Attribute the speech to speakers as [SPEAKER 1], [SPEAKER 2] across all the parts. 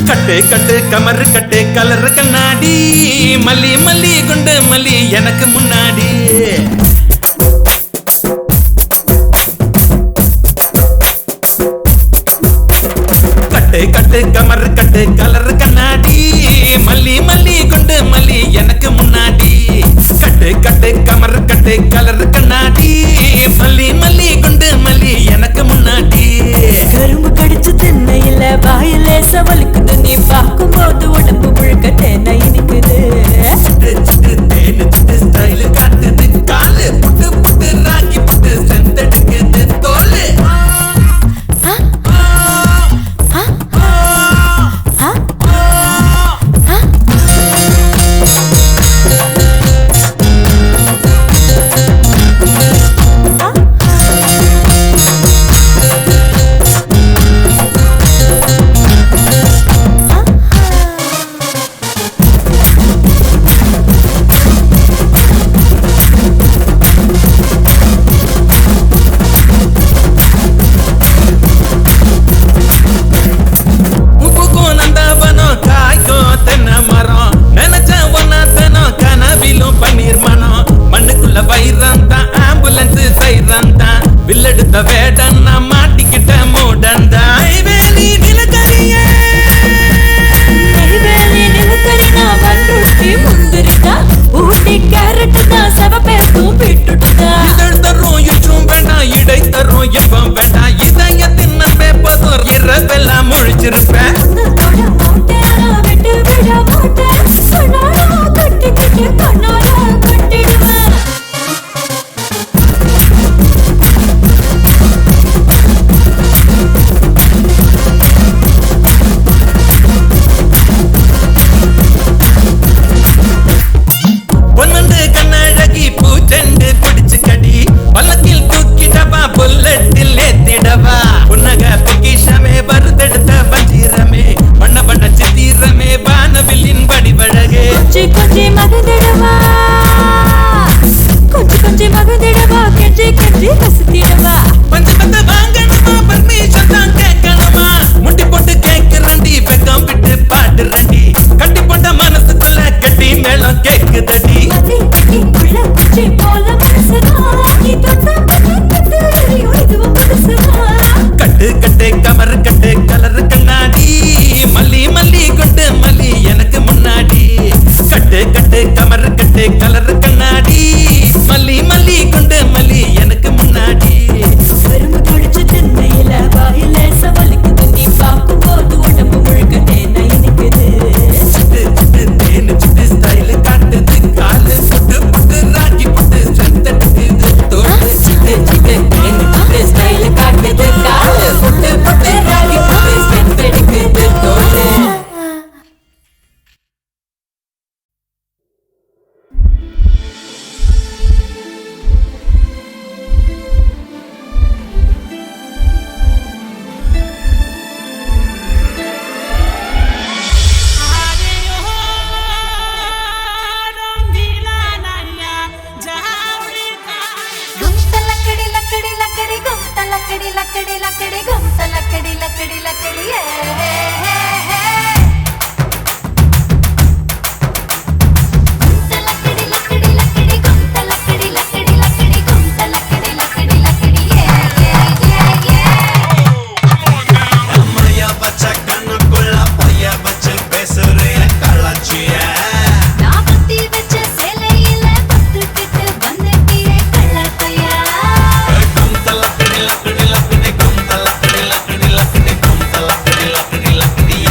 [SPEAKER 1] கட்டு கட்டு கமரு கட்டு colour கண்ணாடி மல்லி மல்லி குண்டு மல்லி எனக்கு முன்னாடி கட்டு கட்டு கமரு கட்டு கலர் கண்ணாடி மல்லி மல்லி குண்டு மல்லி எனக்கு முன்னாடி கட்டு கட்டு கமரு கட்டு கலர் கண்ணாடி மல்லி மல்லி குண்டு மல்லி எனக்கு முன்னாடி
[SPEAKER 2] கரும்பு கடிச்சு திண்ணையில வாயில சவலுக்குது நீ பார்க்கும் போது உடம்பு முழுக்க தேனை இனிக்குது
[SPEAKER 1] தேனு ஸ்டைல் காட்டுது காலு புட்டு புட்டு ராக்கி புட்டு செந்தெடுக்குது தோலு வில்லெடுத்த வேடன்னா மாட்டிக்கிட்ட மூடந்தா ஐவேலி நிலக்கரிய
[SPEAKER 2] நான் வன்றுட்டி முந்திரிட்டா ஊட்டி கேரட் தான் சவப்பேத்தும் விட்டுட்டுதா
[SPEAKER 1] இதழ் தரும் இற்றும் வேண்டாம் இடை தரும் இன்பம் வேண்டாம் இதயத்தின் நம்பே பதோர் இரவெல்லாம் முழிச்சிருப்பேன்
[SPEAKER 2] விட்டு விட மாட்டேன் கட்டி கட்டி கண்ணால கட்டிடுவேன்
[SPEAKER 1] பொன்னண்டு கண்ணழகி பூச்செண்டு பிடிச்சு கடி பல்லக்கில் தூக்கிடவா புல்லட்டில் ஏத்திடவா புன்னக பொக்கிஷமே பருதெடுத்த வஜீரமே வண்ண வண்ண சித்திரமே வானவில்லின் வடிவழகே
[SPEAKER 2] கொஞ்சி மகந்திடவா கொஞ்சி மகந்திடவா கெஞ்சி கெஞ்சி கசுத்திடவா
[SPEAKER 1] பஞ்சு பத்து வாங்கணுமா பர்மிஷன் தான் கேட்கணுமா முட்டி போட்டு கேட்கிறண்டி வெக்கம் விட்டு பாடுறண்டி கட்டி போட்ட மனசுக்குள்ள கட்டி மேளம் கேக்குதடி
[SPEAKER 2] மதி கட்டி உள்ள குச்சி போல மனசுதான் நீ தொட்ட பக்கத்து இதுவும் மனசுதான்
[SPEAKER 1] கட்டு கட்டு கமரு கட்டு கலர் கண்ணாடி மல்லி மல்லி கொண்டு மல்லி எனக்கு முன்னாடி கட்டு கட்டு கமரு கட்டு கலர் கண்ணாடி மல்லி மல்லி கொண்டு மல்லி எனக்கு முன்னாடி
[SPEAKER 2] கரும்பு குடிச்சு திண்ணையில வாயில சவலுக்குது நீ பார்க்கும் போது உடம்பு முழுக்க தேனை இனிக்குது
[SPEAKER 1] தேனு ஸ்டைல் காட்டுது காலு புட்டு புட்டு ராக்கி புட்டு செந்தெடுக்குது தோலு
[SPEAKER 2] தேனு ஸ்டைல காட்டுது காலு புட்டு புட்டு ராகி புட்டு செந்தெடுக்குது தோலு
[SPEAKER 1] லக்கடி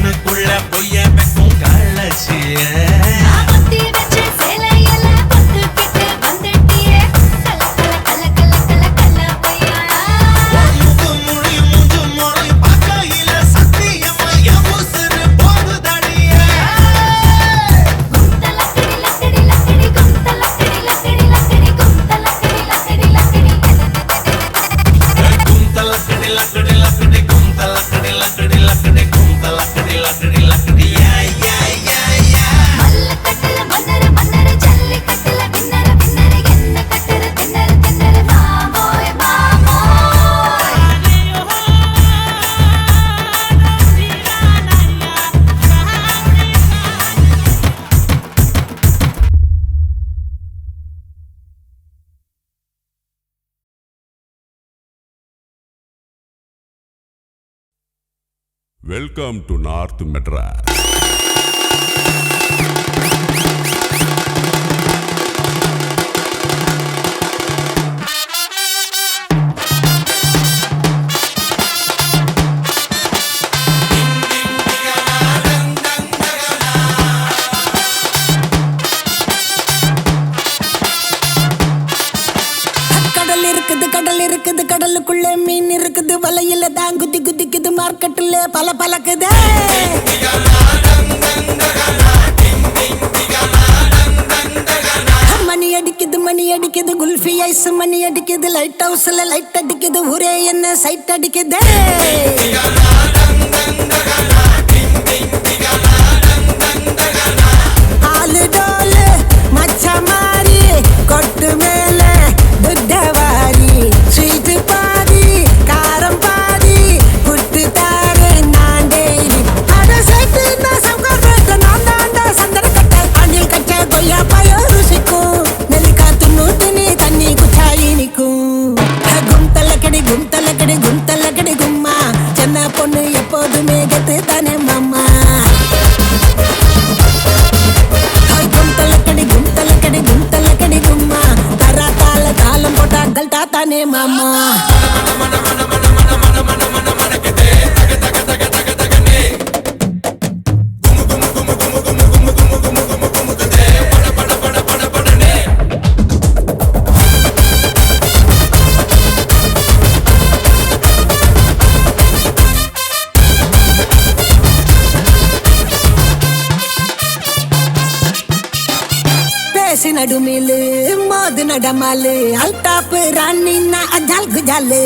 [SPEAKER 1] கண்ணுக்குள்ள பொய்ய வைக்கும் கள்ளச்சிய
[SPEAKER 2] ஆபத்தி வச்ச சேலையில பொட்டுக்கிட்டு வந்துட்டியே கல கல கல கல கல கல பையா
[SPEAKER 1] மூக்கு மொழி மூஞ்சு மொழி பார்க்கையில சத்தியமா என் உசுரு போகுதடியே
[SPEAKER 2] கும்த லக்கடி லக்கடி லக்கடி கும்த லக்கடி லக்கடி லக்கடி கும்த லக்கடி லக்கடி லக்கடி
[SPEAKER 1] கும்தலக்கடி லக்கடி லக்கடி கும்தலக்கடி லக்கடி லக்கடி கும்தலக்கடி லக்கடி லக்கடி யா யா யா யா
[SPEAKER 2] மல்ல கட்டல மன்னர மன்னர ஜல்லி கட்டல வின்னர வின்னர என்ன கட்டற தின்னர தின்னர மாமோய் மாமோய்
[SPEAKER 3] Welcome to North Madras.
[SPEAKER 4] கடல் இருக்குது கடலுக்குள்ள மீன் இருக்குது வலையில தான் குதி குதிக்குது மார்க்கெட்டுல பல பலக்குது மணி அடிக்குது குல்ஃபி ஐஸ் மணி அடிக்குது லைட் ஹவுஸ்ல லைட் அடிக்குது ஊரே என்ன சைட் அடிக்குது ஆளு டோலு மச்ச மாறி கொட்டு மேல துட்டவாரி ஸ்வீட் பாதி காரம் பாதி புட்டு தாரு நான் டெய்லி அட சேர்த்து நான் சங்கர் நான் தாண்டா சந்தன கட்ட அணில் கட்ட கொய்யா பாயோ ருசிக்கும் நெல்லிக்கா துண்ணு தினி தண்ணி குச்சாயி நிக்கும் கும்தலக்கடி கும்தலக்கடி கும்தலக்கடி கும்மா சென்ன பொண்ணு எப்போதுமே கெத்து தானே மாமா கும்தலக்கடி கும்தலக்கடி கும்மா தரா தாள தாளம் போட்டா கல்டா தானே மாமா பேசி நடுமிலு மோது நடமாலு அல்டாப்பு ராணி நான் அஜால் குஜாலு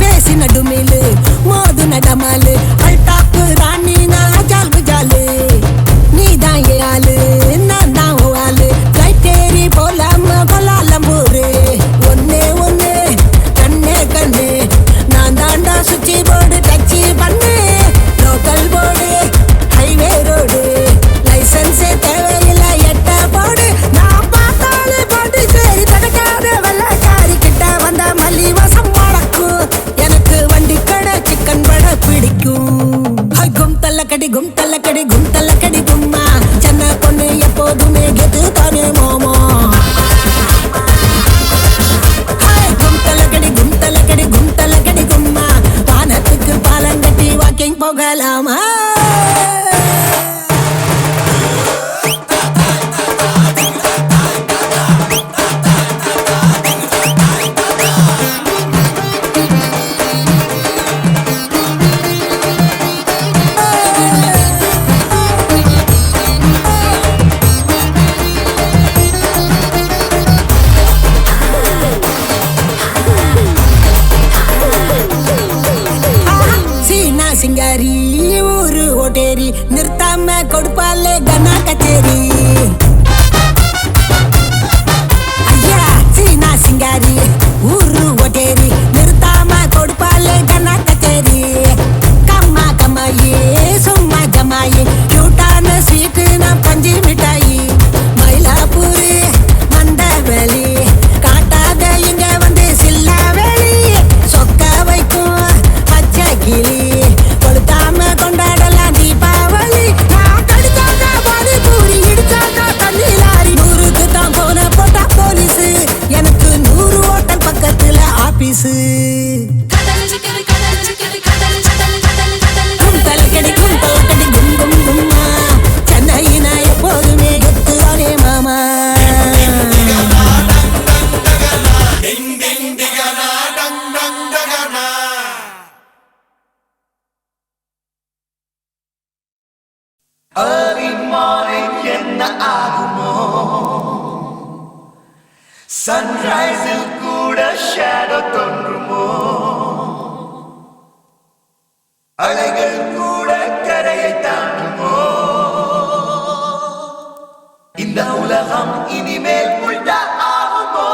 [SPEAKER 4] பேசி நடுமிலு மோது நடமாலு அல்டாப்பு ராணி நான் அஜால் குஜாலு நீ தான் ஏ ஆளு நான் தான் ஓ ஆளு ஃப்ளைட் ஏறி போலாம கொலாலம்பூரு ஒன்னே ஒன்னு கண்ணே கண்ணு நான் தாண்டா சுச்சி போர்டு டச்சு பண்ணு லோக்கல் போர்டு ஹைவே ரோடு லைசன்ஸே தேவையில்லை எட்ட போடு நான் பார்த்தாலே போட்டு சரி தடுக்காத வெள்ளக்காரி கிட்ட வந்த மல்லி வசம் முழக்கும் எனக்கு வண்டி கடை சிக்கன் வடை பிடிக்கும் கும்தலக்கடி கும்தலக்கடி கும்தலக்கடி கும்மா சென்ன பொண்ணு எப்போதுமே கெத்து தானே மோமோ கும்தலக்கடி கும்தலக்கடி கும்தலக்கடி கும்மா வானத்துக்கு பாலங்கட்டி வாக்கிங் போகலாமா சீனா சிங்காரி ஊரு ஓட்டேரி நிறுத்தாம கொடுப்பாலே கனா கச்சேரி ஐயா சீனா சிங்காரி ஊரு ஓட்டேரி நிறுத்தாம கொடுப்பாலே கனா கச்சேரி கம்மா கம்மாயி சும்மா ஜமாயி கியூட்டான ஸ்வீட்டு நான் பஞ்சு மிட்டாயி மயிலாப்பூரு மந்தவெளி காட்டாத இங்க வந்து சில்லாவெளி சொக்க வைக்கும் பச்சை கிளி கொளுத்தாம
[SPEAKER 5] சன்ரைஸில் கூட ஷேடோ தோன்றுமோ அலைகள் கூட கரையை தாண்டுமோ இந்த உலகம் இனிமேல் புல்டா ஆகுமோ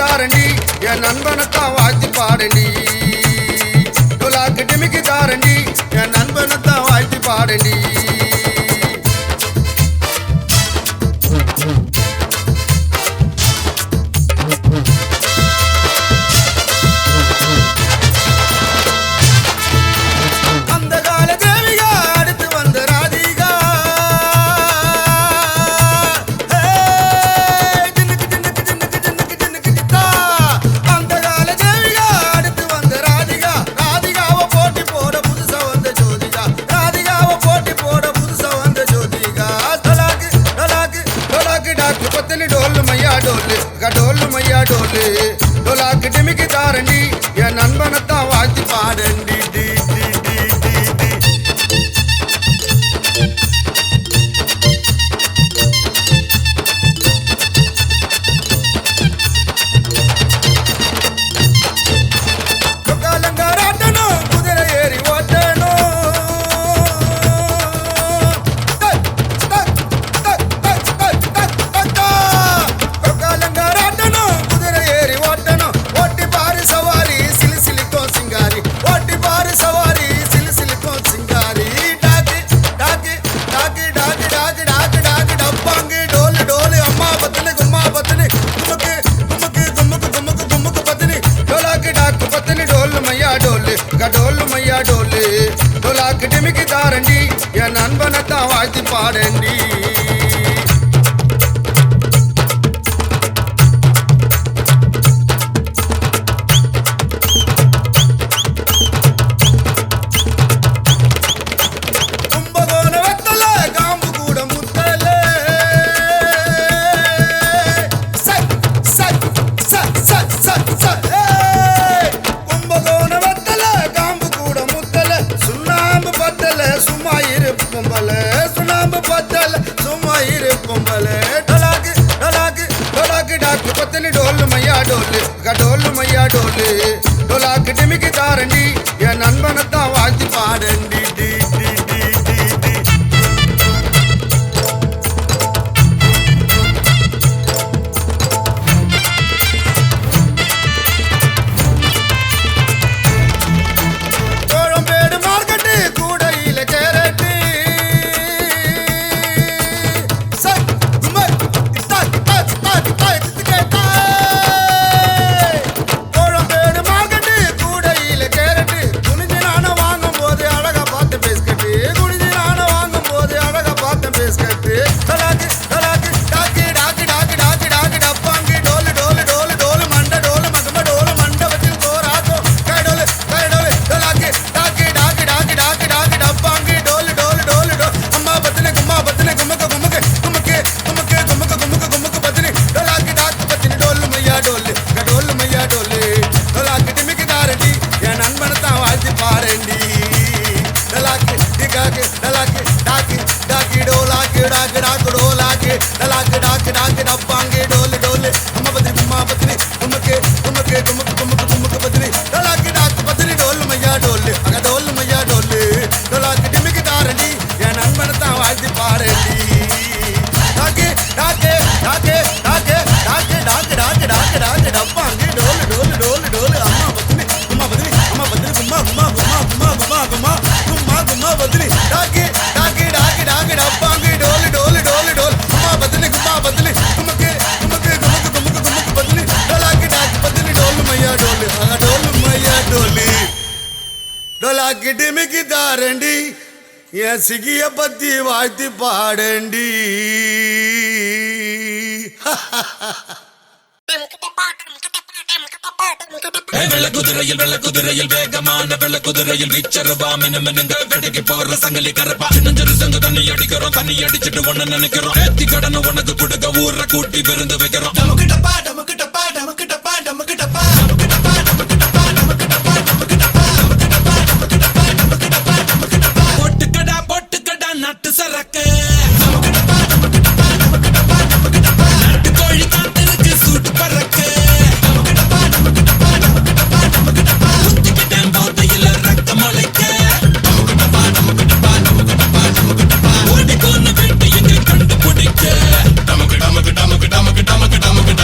[SPEAKER 6] தாரண்டி என் நண்பனத்தான் வாழ்த்தி பாடண்டி டோலாக்கு டிமிக்கி தாரண்டி என் நண்பனத்தான் வாழ்த்தி பாடண்டி டோலு மையா டோலு டோலாக்கு டிமிக்கி தாரண்டி என் நண்பனத்தான் வாழ்த்தி பாடண்டி டி டி டி டி காலங்காராட்டணும் குதிரை ஏறி ஓட்டணும் டோலு மையா டோலு டோலாக்கு டிமிக்கி தாரண்டி என் நண்பனத்தான் வாழ்த்தி பாடண்டி சுண்ணாம்பு பத்தல சும்மா இரு பொம்பல டோலாக்கு டோலாக்கு டோலாக்கு டாக்கு பத்தனி டோலு மையா டோலு டோலு மையா டோலு டோலாக்கு டிமிக்கி தாரண்டி என் நண்பனத்தான் வாழ்த்தி பாடண்டி டி டி டி டி டி கோழம்பேடு மார்க்கெட்டு கூடையில கேரட்டு கோழம்பேடு மார்க்கெட்டு கூடையில கேரட்டு குனிஞ்சு நான வாங்கும் போது அழகா பார்த்து பேஸ்கட்டு குனிஞ்சு நான வாங்கும் போது அழகா பார்த்து பேஸ்கட்டு டோலாக்கு டோலாக்கு டாக்கு டாக்கு டாக்கு டாக்கு டாக்கு டப்பாங்கி டோலு டோலு டோலு டோலு மண்ட டோலு மகம டோலு மண்டபத்தில் கோராக்கோ கைடோலு கைடோலு டோலாக்கு டாக்கு டாக்கு டாக்கு டாக்கு டாக்கு டப்பாங்கி டோலு டோலு டோலு டோ அம்மா பத்தினி கும்மா பத்தினி கும்முக்கு கும்முக்கு கும்முக்கு கும்முக்கு கும்முக்கு கும்முக்கு கும்முக்கு பத்தினி டோலாக்கு டாக்கு பத்தினி டோலு மையா டோலு டோலு மையா டோலு டோலாக்கு டிமிக்கி தாரண்டி என் நண்பனத்தான் வாழ்த்தி பாரண்டி டோலாக்கு டிகாக்கு டோலாக்கு டாக்கு டாக்கி டோலாக்கு டாக்கு டாக்கு டோலாக்கு டோலாக்கு டாக்கு டாக்கு டப்பாங்கி டோலு டோலு அம்மா பத்தினி கும்மா பத்தினி கும்முக்கு கும்முக்கு கும்முக்கு கும்முக்கு கும்முக்கு பத்தினி டோலாக்கு டாக்கு பத்தினி டோலு மையா டோலு டோலு மையா டோலு டோலாக்கு டிமிக்கி தாரண்டி என் நண்பனத்தான் வாழ்த்தி பாரண்டி டாக்கு டாக்கு டாக்கு டாக்கு டாக்கு டாக்கு டாக்கு டாக்கு டாக்கு டப்பாங்கி டோலு டோலு டோலு டோலு அம்மா பத்தினி கும்மா பத்தினி அம்மா பத்தினி கும்மா கும்மா கும்மா கும்மா கும்மா கும்மா கும்மா கும்மா பத்தினி டாக்கு டாக்கு டாக்கு டாக்கு டப்பாங்கி டோலு டோலு டோலு டோல் அம்மா பத்தினி கும்மா பத்தினி கும்முக்கு கும்முக்கு கும்முக்கு கும்முக்கு கும்முக்கு பத்தினி டோலாக்கு டாக்கு பத்தினி டோலு மையா டோலு டோலு மையா டோலு டோலாக்கு டிமிக்கி தாரண்டி என் சிகிய பத்தி வாழ்த்தி பாடண்டி
[SPEAKER 1] வெள்ள குதிரையில் வேகமான வெள்ள குதிரையில் வீச்சரவா மினுங்க வெடிக்கு போற சங்கலி கரப்பா சின்னஞ்சரு சங்க தண்ணி அடிக்கிறோம் தண்ணி அடிச்சிட்டு ஒண்ணு நினைக்கிறோம் ஏத்தி கடனை உனக்கு கொடுக்க ஊரை கூட்டி விருந்து வைக்கிறோம் நமக்கிட்டப்பா நமக்கிட்டப்பா நமக்கிட்டப்பா நமக்கிட்டப்பா நமக்கிட்டப்பா நமக்கிட்டப்பா நமக்கிட்டப்பா நமக்கிட்டப்பா நமக்கிட்டப்பா நமக்கிட்டப்பா நமக்கிட்டப்பா பொட்டுக்கடா பொட்டுக்கடா நட்டு சரக்கு நமக்கிட்டப்பா நமக்கிட்டப்பா நமக்கிட்டப்பா நமக்கிட்டப்பா நட்டு கோழி காத்திருக்கு சூட்டு பறக்கு நமக்கிட்டப்பா நமக்கிட்டப்பா நமக்கிட்டப்பா நமக்கிட்டப்பா குத்திக்கிட்டேன் போதையில ரத்த முளைக்க நமக்கிட்டப்பா நமக்கிட்டப்பா நமக்கிட்டப்பா நமக்கிட்டப்பா ஓடி கொண்டு வெட்டி எங்க கண்டுபிடிக்க நமக்கு நமக்கு நமக்கு நமக்கு நமக்கு நமக்கு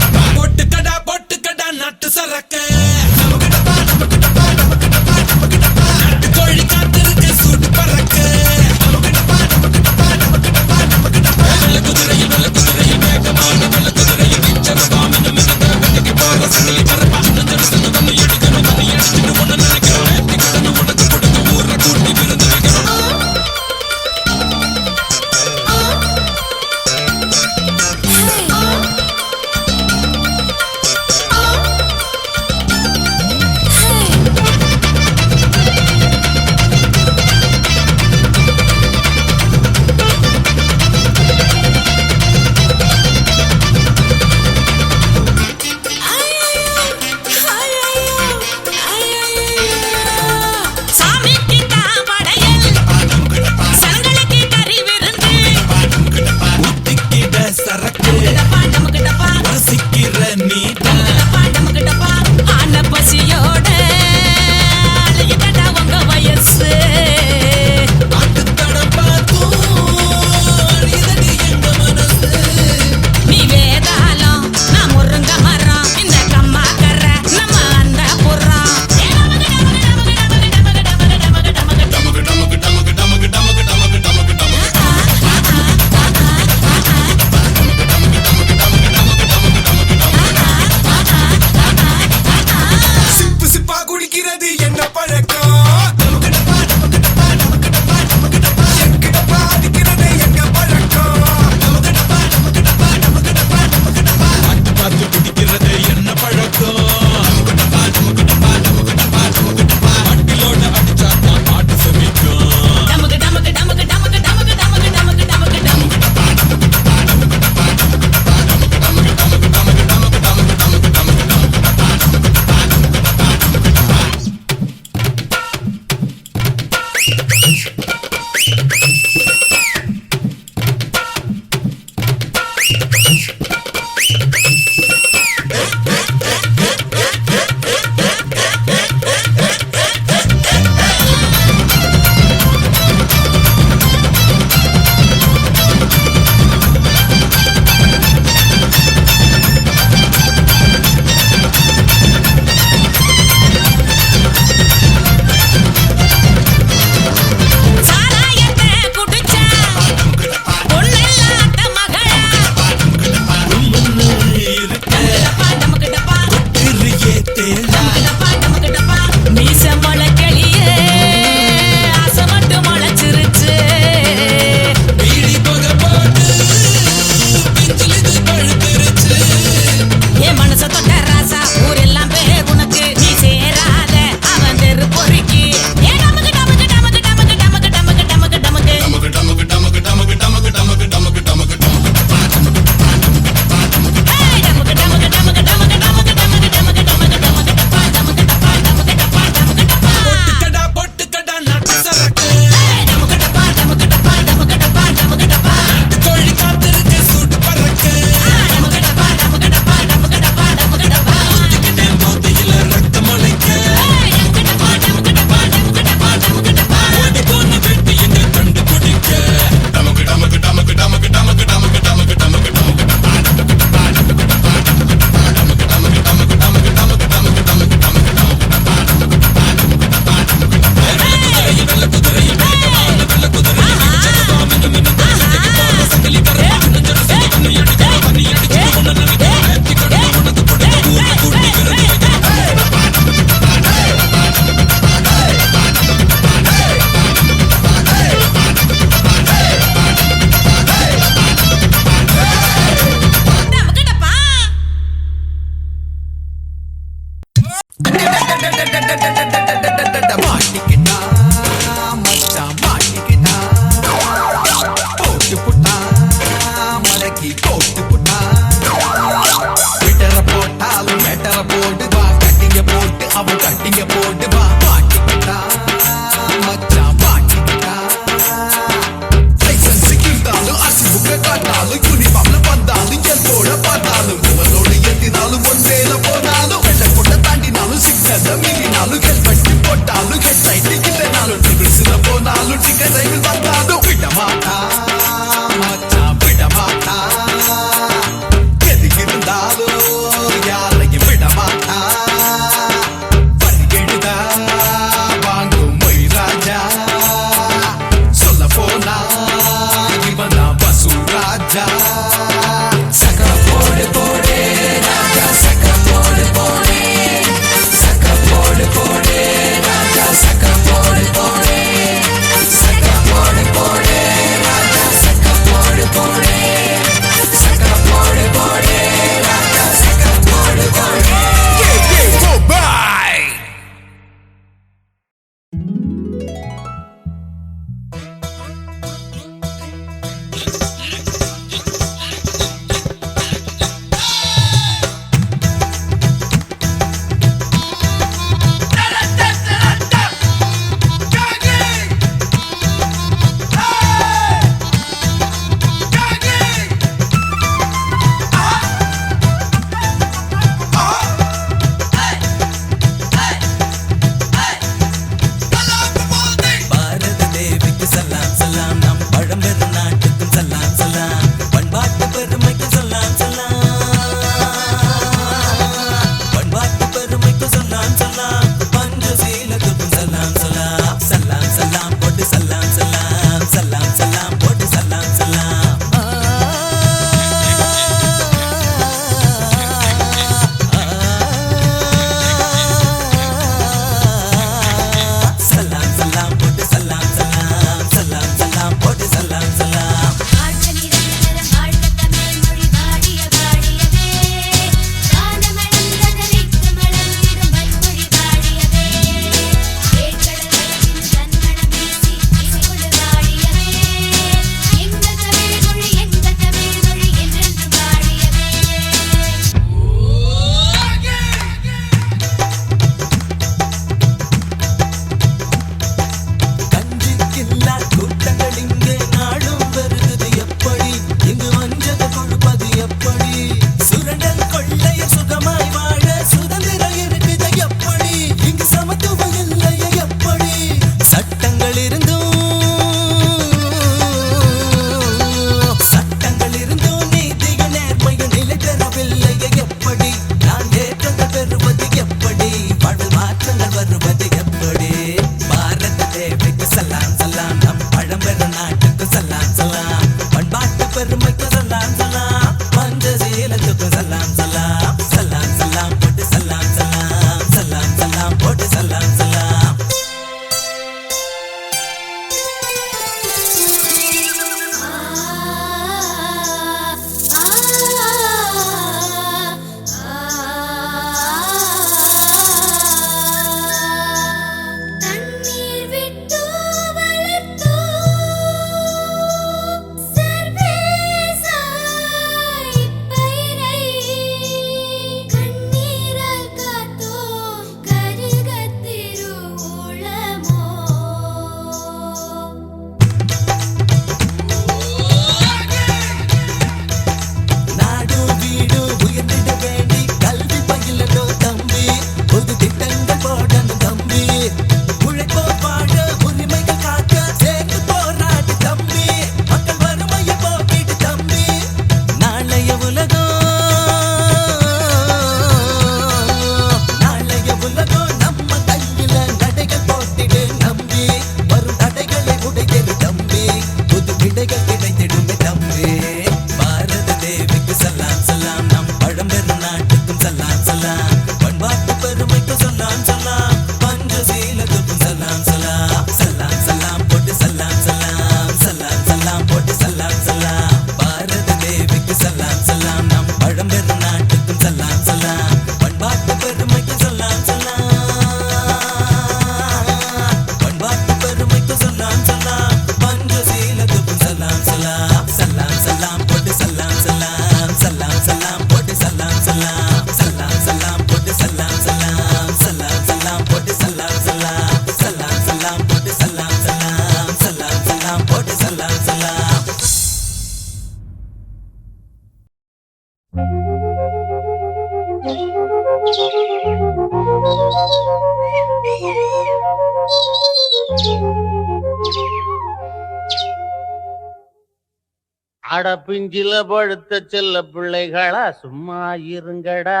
[SPEAKER 7] அட பிஞ்சில பழுத்த செல்ல பிள்ளைகளா சும்மா இருங்கடா.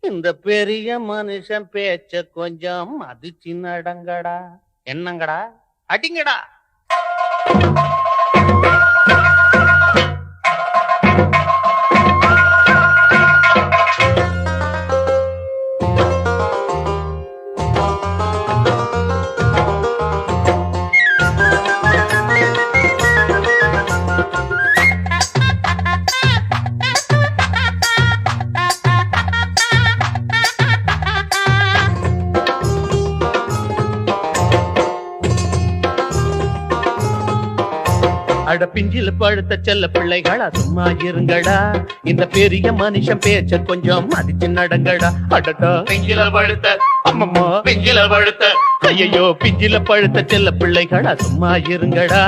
[SPEAKER 7] இந்த பெரிய மனுஷன் பேச்ச கொஞ்சம் மதிச்சு நடங்கடா. என்னங்கடா அடிங்கடா. அட பிஞ்சில பழுத்த செல்ல பிள்ளைகளா சும்மா இருங்கடா. இந்த பெரிய மனுஷன் பேச்ச கொஞ்சம் மதிச்சு நடங்கடா. அடடா பிஞ்சில பழுத்த அம்மம்மா பிஞ்சில பழுத்த ஐயோ பிஞ்சில பழுத்த செல்ல பிள்ளைகளா சும்மா இருங்கடா.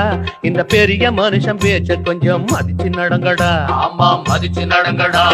[SPEAKER 7] இந்த பெரிய மனுஷன் பேச்ச கொஞ்சம் மதிச்சு நடங்கடா. ஆமா மதிச்சு நடங்கடா.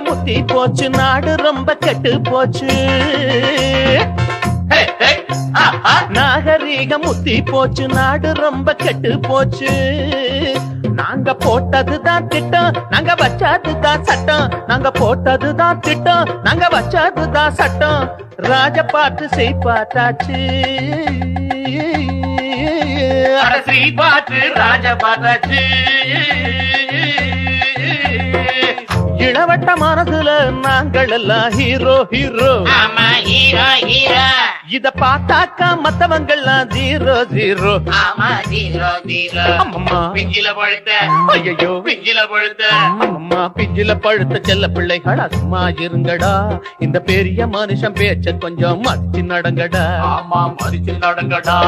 [SPEAKER 7] முத்தி போச்சு நாடு ரொம்ப கெட்டு போச்சு. நாகரீகம் முத்தி போச்சு நாடு ரொம்ப கெட்டு போச்சு. நாங்க போட்டதுதான் திட்டம் நாங்க வச்சதுதான் சட்டம். நாங்க போட்டதுதான் திட்டம் நாங்க வச்சதுதான் சட்டம். ராஜ பாட்டு செய் பார்த்தாச்சு. ஸ்ரீ பாட்டு ராஜ பாட்டாச்சு. இளவட்ட மனசுல நாங்கள் எல்லாம் ஹீரோ ஹீரோ. ஆமா ஹீரோ ஹீரோ. இத பார்த்தாக்கா மத்தவங்கெல்லாம் ஜீரோ ஜீரோ. ஆமா ஜீரோ ஜீரோ. அம்மா பிஞ்சில பழுத்த ஐயோ பிஞ்சில பழுத்த அம்மா பிஞ்சில பழுத்த செல்ல பிள்ளைகளா சும்மா இருங்கடா. இந்த பெரிய மனுஷன் பேச்ச கொஞ்சம் மதிச்சு நடங்கடா. ஆமா மதிச்சு நடங்கடா.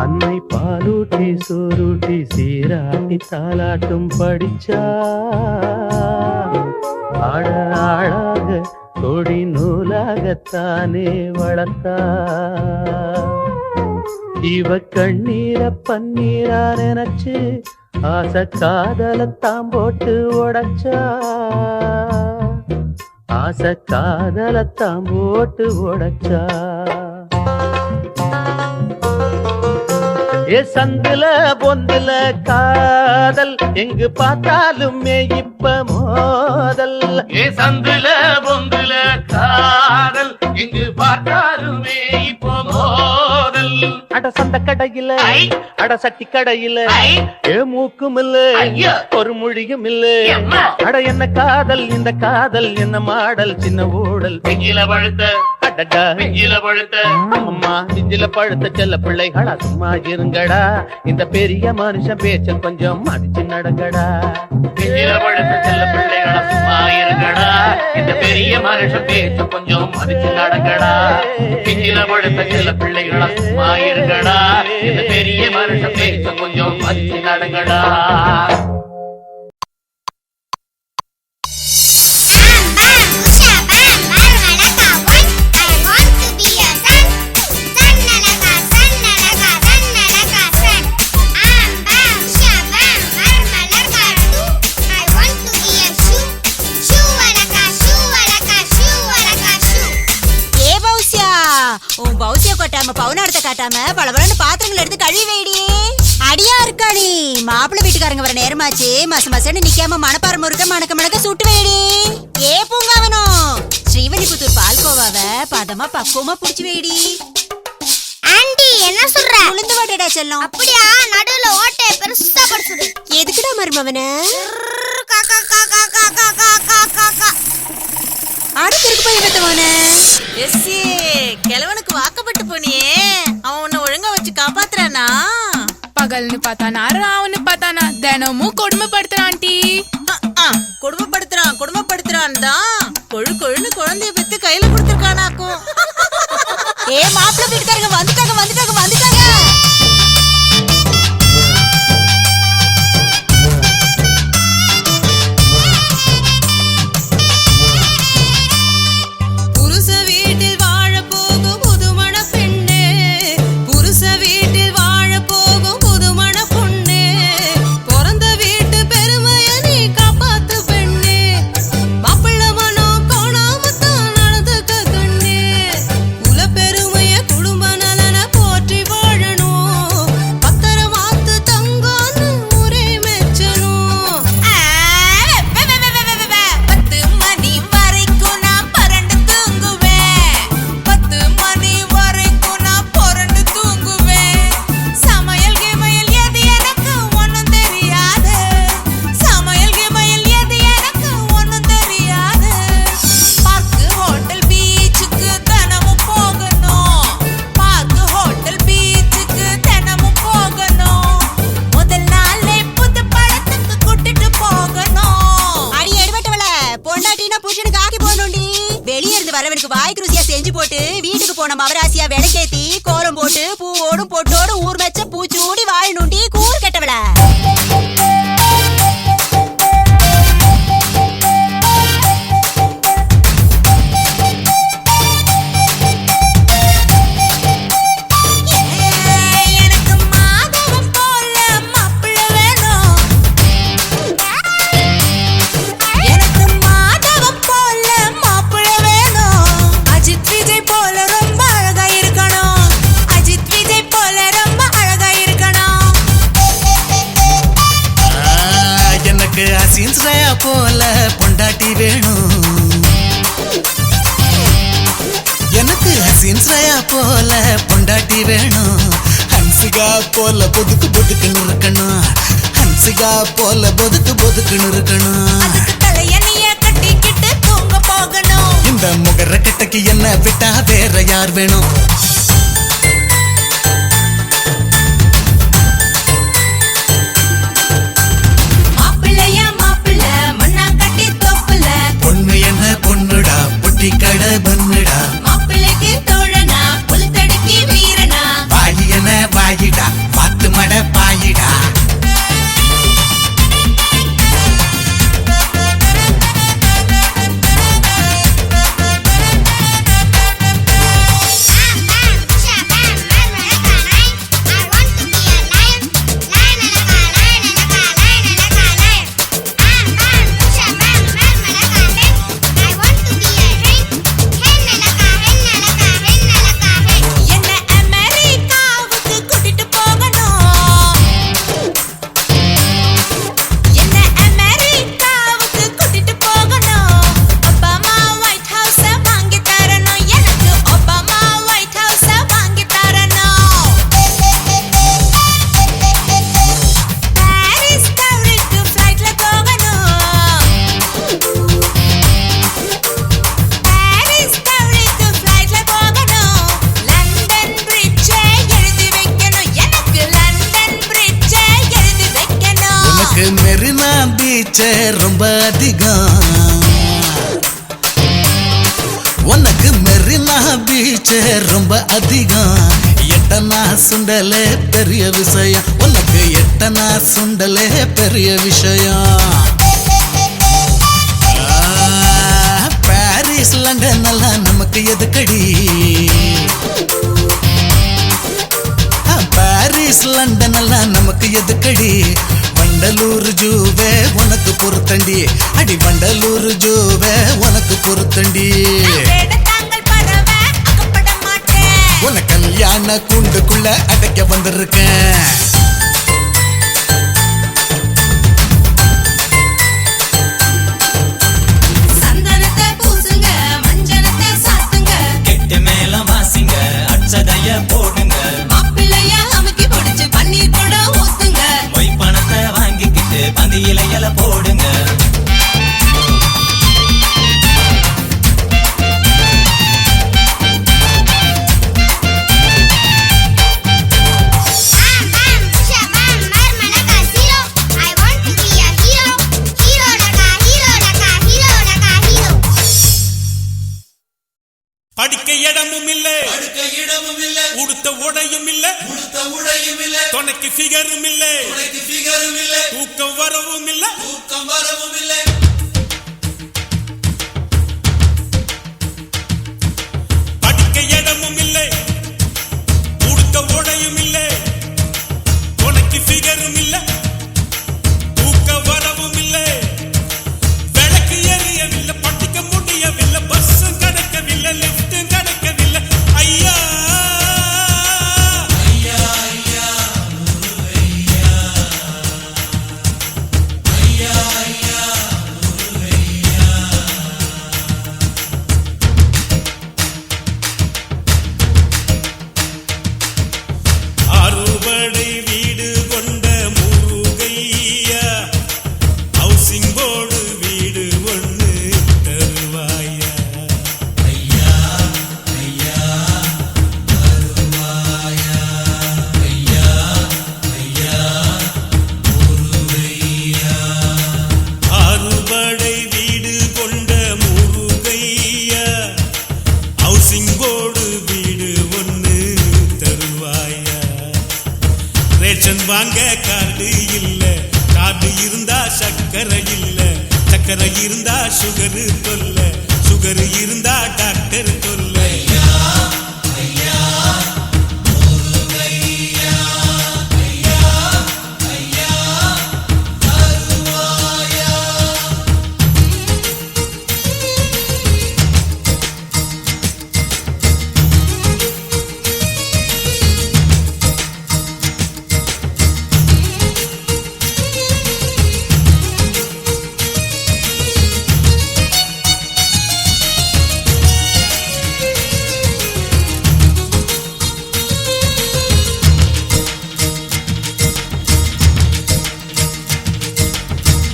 [SPEAKER 7] அன்னை பாலூட்டி சோறுட்டி சீராட்டி தாலாட்டும் படிச்சா. ஆழ ஆழாக கொடி நூலாகத்தானே வளர்த்தா. இவ கண்ணீர பன்னீரா நினைச்சு ஆசை காதலத்தான் போட்டு உடைச்சா. ஆசை காதலத்தான் போட்டு உடைச்சா. ஏ சந்துல பொந்துல காதல் எங்கு பார்த்தாலுமே இப்ப மோதல். ஏ சந்துல பொந்துல காதல் எங்கு பார்த்தாலுமே இப்ப மோதல். அட சந்த கடையில அட சட்டி கடையில ஏ மூக்கும் இல்ல ஒரு மொழியும் இல்ல. அட என்ன காதல் இந்த காதல் என்ன மாடல் சின்ன ஊடல். பிஞ்சில பழுத்த அடடா பிஞ்சில பழுத்த அம்மா பிஞ்சில பழுத்த செல்ல பிள்ளைகளா சும்மா இருங்கடா. இந்த பெரிய மனுஷன் பேச்ச கொஞ்சம் மதிச்சு நடங்கடா. பிஞ்சில பழுத்த செல்ல பிள்ளைகளா சும்மா இருங்கடா. இந்த பெரிய மனுஷன் பேச்ச கொஞ்சம் மதிச்சு நடங்கடா. பிஞ்சில பழுத்த செல்ல பிள்ளைகளா சும்மா இருங்கடா. இந்த பெரிய மனுஷன் பேச்ச கொஞ்சம் மதிச்சு நடங்கடா.
[SPEAKER 8] உன் பௌசிய கொட்டாம பவுனாடத்தை காட்டாம பலபலன்னு பாத்திரங்கள் எடுத்து கழுவி வைடி. அடியா இருக்காடி மாப்பிள்ளை வீட்டுக்காரங்க வர நேரமாச்சு. மச மசன்னு நிக்காம மணப்பாறை முறுக்க மணக்க மணக்க சுட்டு வைடி. ஏ பூங்காவனும் ஸ்ரீவல்லிபுத்தூர் பால்கோவாவ பதமா பக்குவமா புடிச்சு வைடி.
[SPEAKER 9] ஆண்டி என்ன சொல்ற?
[SPEAKER 8] உளுந்து வாட்டடா செல்லம்.
[SPEAKER 9] அப்படியா? நடுவுல ஓட்டை பெருசா படுத்துடு.
[SPEAKER 8] எதுக்குடா மருமவன?
[SPEAKER 9] காக்கா காக்கா காக்கா
[SPEAKER 8] வாக்கப்பட்டவனே. எஸ்ஸே, கிழவனுக்கு வாக்கப்பட்டு போனியே, அவன் உன்னை ஒழுங்கா வச்சு காப்பாத்துறானா?
[SPEAKER 10] பகல்னு பார்த்தானா ராவுன்னு பார்த்தானா தினமும் கொடுமைப்படுத்துறான் ஆண்டி.
[SPEAKER 8] கொடுமைப்படுத்துறான் தான் கொழு கொழுன்னு குழந்தைய பெத்து கையில கொடுத்துருக்கானாக்கும். ஏ மாப்பிள்ளை வீட்டுக்காரங்க வந்துட்டாங்க. புருஷ வீட்டில் வாழ போகும் புதுமண பெண்ணே, புருஷ வீட்டில் வாழ போகும் புதுமண பொண்ணே, பிறந்த வீட்டு பெருமைய நீ காப்பாத்து பெண்ணே, மாப்பிள்ளை மனம் கோணாமத்தான் நடந்துக்க கண்ணே, குல பெருமைய குடும்ப நலன போற்றி வாழணும், பத்திரமாத்து தங்கன்னு ஊரே மெச்சணும். 10 மணி வரைக்கும் நான் பரண்டு தூங்குவேன், 10 மணி வரைக்கும் நான் புரண்டு தூங்குவேன், சமையல் கிமையல் எது எனக்கு ஒண்ணும் தெரியாது, சமையல் கிமையல் எது எனக்கு ஒண்ணும் தெரியாது, பார்க்கு ஹோட்டல் பீச்சுக்கு தினமும் போகணும், பார்க்கு ஹோட்டல் பீச்சுக்கு தினமும் போகணும், முதல் நாளே புது படத்துக்கு கூட்டிட்டு போகணும். அடி எடுபட்டவள, பொண்டாட்டினா புருஷனுக்கு ஆக்கி போடணும்டி. வெளியே இருந்து வரவனுக்கு வாய்க்கு ருசியா செஞ்சு போட்டு வீட்டுக்கு போன மவராசியா விளக்கேத்தி கோலம் போட்டு பூவோடும் பொட்டோடும் ஊர் மெச்ச பூச்சூடி வாழணும்டி கூறு கெட்டவள. எனக்கு மாதவன் போல மாப்பிள்ளை வேணும், எனக்கு மாதவன் போல மாப்பிள்ளை வேணும், அஜித் விஜய் போல ரொம்ப அழகா இருக்கணும், அஜித் விஜய் போல ரொம்ப அழகா இருக்கணும்.
[SPEAKER 5] எனக்கு அசீன் ஸ்ரேயா போல பொண்டாட்டி வேணும், எனக்கு அசீன் ஸ்ரேயா போல பொண்டாட்டி வேணும், ஹன்சிகா போல பொதுக்கு பொதுக்குன்னு இருக்கணும், ஹன்சிகா போல பொதுக்குன்னு இருக்கணும்.
[SPEAKER 8] அதுக்கு தலைய நீய கட்டிக்கிட்டு தூங்க போகணும்.
[SPEAKER 5] இந்த முகர கட்டைக்கு என்ன விட்டா வேற யார் வேணும்?
[SPEAKER 8] மாப்பிள்ளைய மாப்பிள்ளை மண்ணா கட்டி தோப்புல,
[SPEAKER 5] பொண்ணு என்ன பொண்ணுடா பொட்டி கடை பண்ணுடா,
[SPEAKER 8] மாப்பிள்ளைக்கு தோழனா புல்தடுக்கி வீரனா,
[SPEAKER 5] வாயி என்ன வாயிடா பாத்து மட பாயிடா.
[SPEAKER 8] என்ன அமெரிக்காவுக்கு கூட்டிட்டு போகணும், என்ன அமெரிக்காவுக்கு கூட்டிட்டு போகணும், ஒபாமா ஒயிட் ஹவுஸ வாங்கி தரணும், எனக்கு ஒபாமா ஒயிட் ஹவுஸ வாங்கி தரணும். பாரிஸ் டவருக்கு ஃப்ளைட்ல போகணும், பாரிஸ் டவருக்கு ஃப்ளைட்ல போகணும், லண்டன் பிரிட்ஜை எழுதி வைக்கணும், எனக்கு லண்டன் பிரிட்ஜை எழுதி வைக்கணும்.
[SPEAKER 5] உனக்கு மெரினா பீச் ரொம்ப அதிகம், உனக்கு மெரினா பீச் ரொம்ப அதிகம், எட்டனா சுண்டலே பெரிய விஷயம், உனக்கு எட்டனா சுண்டலே பெரிய விஷயம். பாரிஸ் லண்டன் எல்லாம் நமக்கு எதுக்கடி, பாரிஸ் லண்டன் எல்லாம் நமக்கு எதுக்கடி, வண்டலூர் ஜூவே உனக்கு பொருத்தண்டி, அடி வண்டலூர் ஜூவே உனக்கு பொருத்தண்டி.
[SPEAKER 8] தாங்கள் பறவை அகப்பட மாட்டேன்,
[SPEAKER 5] உன கல்யாண கூண்டுக்குள்ள அடைக்க வந்திருக்கேன்.
[SPEAKER 8] சந்தனத்தை பூசுங்க மஞ்சனத்தை சாத்துங்க,
[SPEAKER 1] கெட்ட மேல வாசிங்க அச்சதைய போடுங்க,
[SPEAKER 8] மாப்பிள்ளைய அமுக்கி பிடிச்சு பன்னீர் கூட ஊத்துங்க,
[SPEAKER 1] பொய் பணத்தை வாங்கிக்கிட்டு பந்தியில இலை போடுங்க.
[SPEAKER 11] ஃபிகரும் இல்லை தூக்கம் வரவும் இல்லை படிக்க இடமும் இல்லை உடுக்க உடையும் இல்லை உனக்கு ஃபிகரும் இல்லை தூக்க வரவும் இல்லை விளக்கு எரியவில்லை படிக்க முடியவில்லை பஸ்ஸும் கிடைக்கவில்லை லிப்டும் கிடைக்கவில்லை ஐயா அறுபடை வீடு கொண்ட முருகையா ஹவுசிங் போர்டு வீடு ஒன்று தருவாயா ஐயா ஐயா தருவாயா ஐயா ஐயா முருகையா அறுபடை வீடு கொண்ட முருகையா ஹவுசிங் போர்டு வீடு ஒன்று தருவாயா ரேஷன் வாங்க கார்டு இல்ல கார்டு இருந்தா சக்கரை இல்ல சக்கரை இருந்தா சுகர் தொல்ல சுகர் இருந்தா டாக்டர் தொல்ல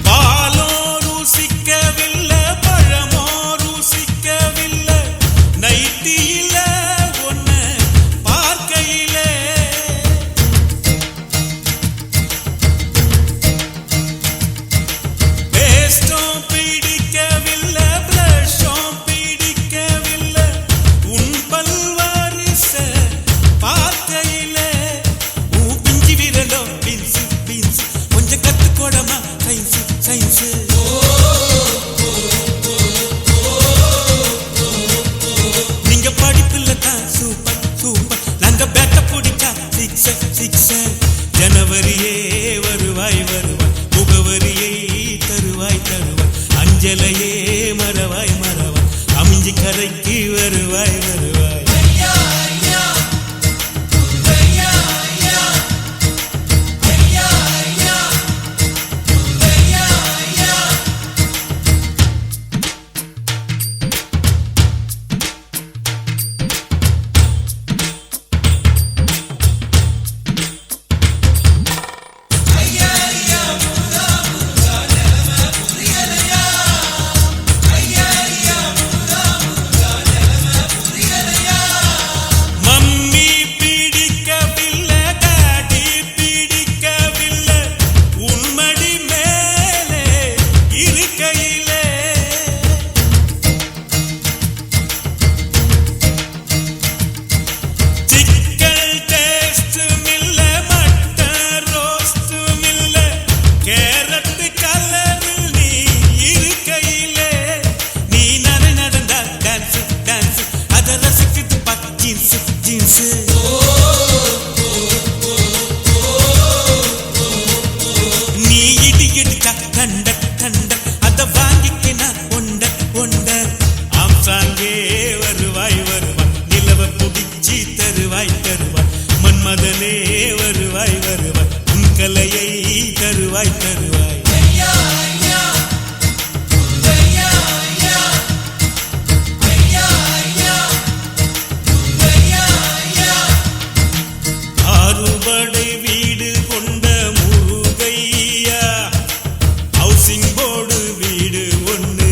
[SPEAKER 11] பாலோ ருசிக்கவில்லை பழமோ ருசிக்கவில்லை நைட்டியில ஒன்ன பார்க்கையிலே பேஸ்டும் பிடிக்கவில்லை பிரஷும் பிடிக்கவில்லை உன் பல்வாரிச பார்க்கையிலே உன் பிஞ்சி விரலோ பீன்ஸ் பீன்ஸ் கொஞ்சம் கத்துக்கோடமா சயின்ஸ் சயின்ஸ் நீங்க படிப்புல தான் சூப்பர் சூப்பர் நாங்க பேட்ட பிடிச்சா சிக்ஸ் சிக்ஸ் ஜனவரியே வருவாய் வருவாய் முகவரியை தருவாய் தருவாய் அஞ்சலையே மறவாய் மறவாய் அமைஞ்சி கரைக்கு வருவாய் வருவாய் மம்மி பிடிக்கவில்லை டாடி பிடிக்கவில்லை உன்மடி மேலே இருக்கையிலே சிக்கன் டேஸ்டும் இல்லை மட்டன் ரோஸ்டும் இல்லை கேரட் கலரில் நீ இருக்கையிலே நீ நடந்தா டான்ஸ் டான்ஸ் அதை ரசிக்குது பக் ஜீன்ஸ் ஜீன்ஸ் நீ இடி இடிச்சா கண்ட கண்ட அதை வாங்கிக்கினா ஒண்ட ஒண்ட ஆம்சாங்கே வருவாய் வருவாய் நிலவ புடிச்சி தருவாய் தருவாய் மன்மதனே வருவாய் வருவாய் உன் கலையை தருவாய் தருவாய் அறுபடை வீடு கொண்ட முருகையா ஹவுசிங் போர்டு வீடு ஒன்று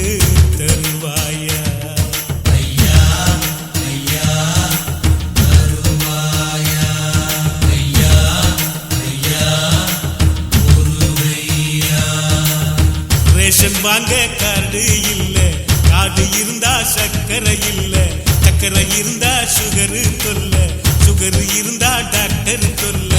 [SPEAKER 11] தருவாயா ஐயா ஐயா தருவாயா ஐயா ஐயா முருகையா ரேஷன் வாங்க கார்டு இல்ல கார்டு இருந்தா சக்கரை இல்ல சக்கரை இருந்தா சுகர் தொல்ல சுகர் இருந்தா டாக்டர் தொல்ல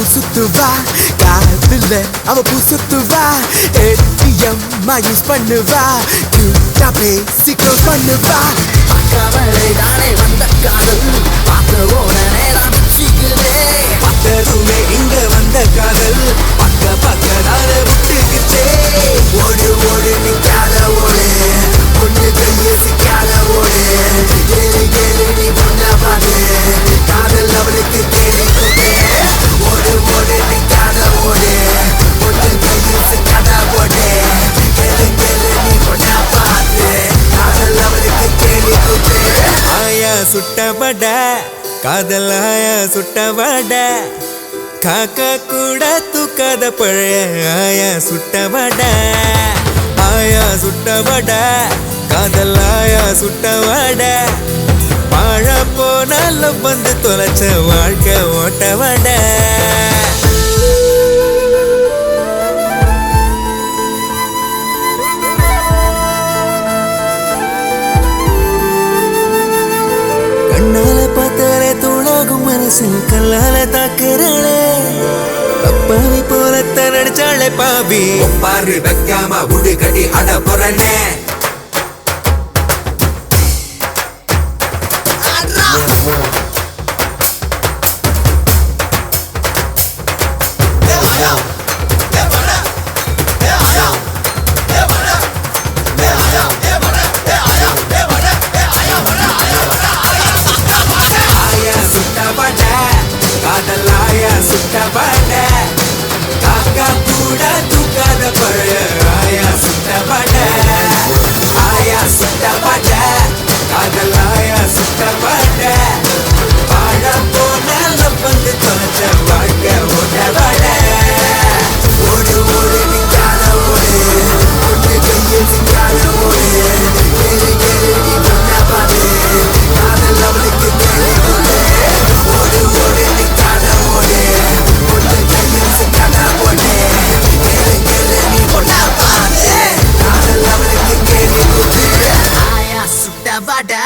[SPEAKER 5] சுத்துவா காதுல அவ புசுத்துவா ஏடிஎம் யூஸ் பண்ணுவா கியூட்டா பேசி க்ளோஸ் பண்ணுவா
[SPEAKER 4] பக்கவரை தானே வந்த காதல் பார்த்த உடனே நான் பிடிச்சிக்கிறே
[SPEAKER 5] பார்த்ததுமே இங்க வந்த காதல் பக்கதால விட்டுக்கிட்டே ஓடு ஓடு நிக்காத ஓடு பொண்ணு கையை சிக்காத ஓடு ஏழு ஏழு நீ பொண்ண பாடு காதல் அவளுக்கு தேடி போடு ஓடு ஓடு நிக்காத ஓடு பொண்ணு கையை சிக்காத ஓடு ஏழு ஏழு நீ பொண்ண பாடு காதல் அவளுக்கு தேடி போடு ஆயா சுட்டபட காதல் ஆயா சுட்டபட காக்கா கூட தூக்காத பழைய ஆயா சுட்டபட ஆயா சுட்டபட காதல் ஆயா சுட்டவட வாழ போனாலும் வந்து தொலைச்ச வாழ்க்கை ஓட்டவட கண்ணால பார்த்தாலே தூளாகும் மனசில் கல்லால தாக்குறாளே அப்பாவி போலத்தான் நடிச்சாளே பாவி பாரு வைக்காம உடு கட்டி அட போறனே காதலாயா சுட்டபட காக்கா கூட தூக்காத பழைய ஆயா சுட்டபட ஆயா சுட்டபட காதலாயா சுட்டபட வாழ போனால வந்து தொலைச்ச வாழ்க்கை ஓட்டபட ஓடு ஓடு நிக்காத ஓடு பொண்ணு கையை சிக்காத ஓடு ஏழு ஏழு நீ பொண்ண பாடு காதல் அவளுக்கு தேடி போடு ஓடு ஓடு நிக்காத ஓடு பொண்ணு கையை சிக்காத ஓடு ஏழு ஏழு நீ பொண்ண பாடு காதல் அவளுக்கு தேடி போடு
[SPEAKER 4] ஆயா சுட்ட வாடா